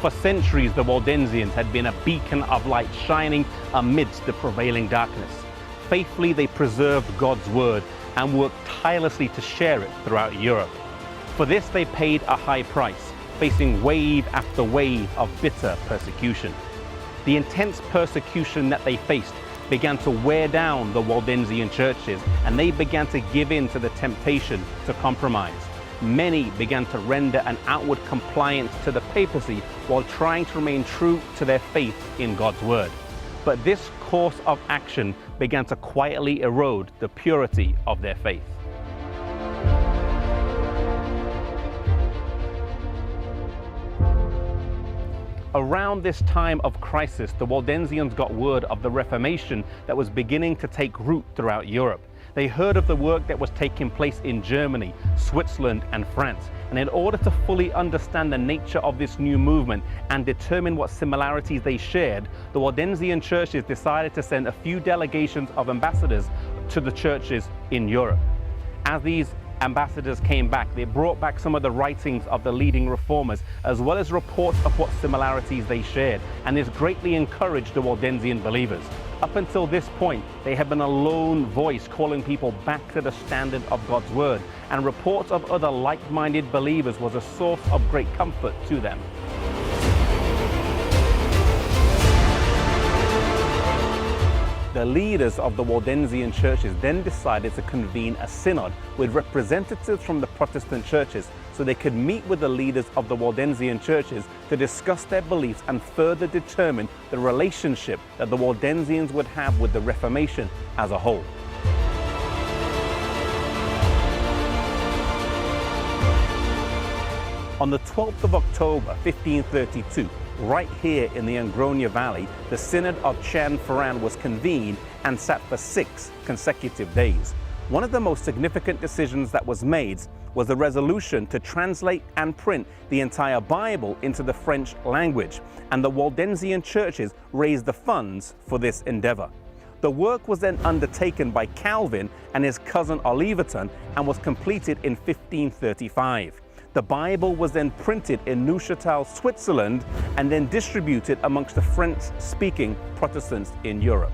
For centuries, the Waldensians had been a beacon of light shining amidst the prevailing darkness. Faithfully, they preserved God's word and worked tirelessly to share it throughout Europe. For this, they paid a high price, facing wave after wave of bitter persecution. The intense persecution that they faced began to wear down the Waldensian churches, and they began to give in to the temptation to compromise. Many began to render an outward compliance to the papacy while trying to remain true to their faith in God's word. But this course of action began to quietly erode the purity of their faith. Around this time of crisis, the Waldensians got word of the Reformation that was beginning to take root throughout Europe. They heard of the work that was taking place in Germany, Switzerland, and France. And in order to fully understand the nature of this new movement and determine what similarities they shared, the Waldensian churches decided to send a few delegations of ambassadors to the churches in Europe. As these ambassadors came back, they brought back some of the writings of the leading reformers, as well as reports of what similarities they shared, and this greatly encouraged the Waldensian believers. Up until this point, they had been a lone voice calling people back to the standard of God's word, and reports of other like-minded believers was a source of great comfort to them. The leaders of the Waldensian churches then decided to convene a synod with representatives from the Protestant churches so they could meet with the leaders of the Waldensian churches to discuss their beliefs and further determine the relationship that the Waldensians would have with the Reformation as a whole. On the 12th of October 1532, right here in the Angronia Valley, the Synod of Chanforan was convened and sat for 6 consecutive days. One of the most significant decisions that was made was the resolution to translate and print the entire Bible into the French language, and the Waldensian churches raised the funds for this endeavor. The work was then undertaken by Calvin and his cousin Oliverton and was completed in 1535. The Bible was then printed in Neuchâtel, Switzerland, and then distributed amongst the French-speaking Protestants in Europe.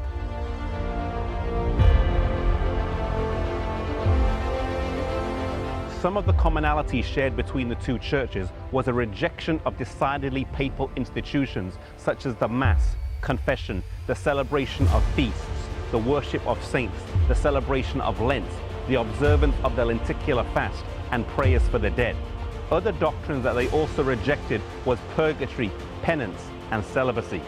Some of the commonalities shared between the two churches was a rejection of decidedly papal institutions such as the Mass, confession, the celebration of feasts, the worship of saints, the celebration of Lent, the observance of the lenticular fast, and prayers for the dead. Other doctrines that they also rejected was purgatory, penance, and celibacy.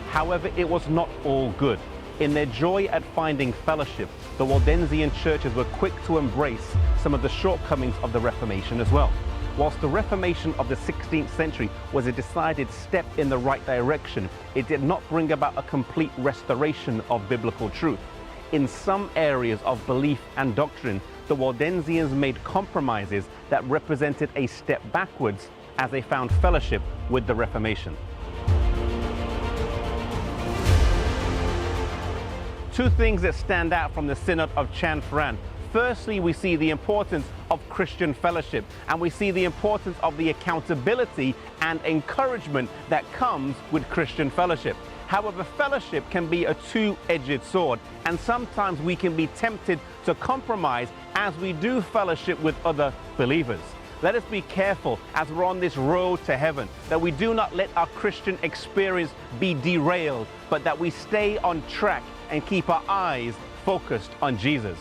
However, it was not all good. In their joy at finding fellowship, the Waldensian churches were quick to embrace some of the shortcomings of the Reformation as well. Whilst the Reformation of the 16th century was a decided step in the right direction, it did not bring about a complete restoration of biblical truth. In some areas of belief and doctrine, the Waldensians made compromises that represented a step backwards as they found fellowship with the Reformation. Two things that stand out from the Synod of Chanforan. Firstly, we see the importance of Christian fellowship, and we see the importance of the accountability and encouragement that comes with Christian fellowship. However, fellowship can be a two-edged sword, and sometimes we can be tempted to compromise as we do fellowship with other believers. Let us be careful as we're on this road to heaven, that we do not let our Christian experience be derailed, but that we stay on track and keep our eyes focused on Jesus.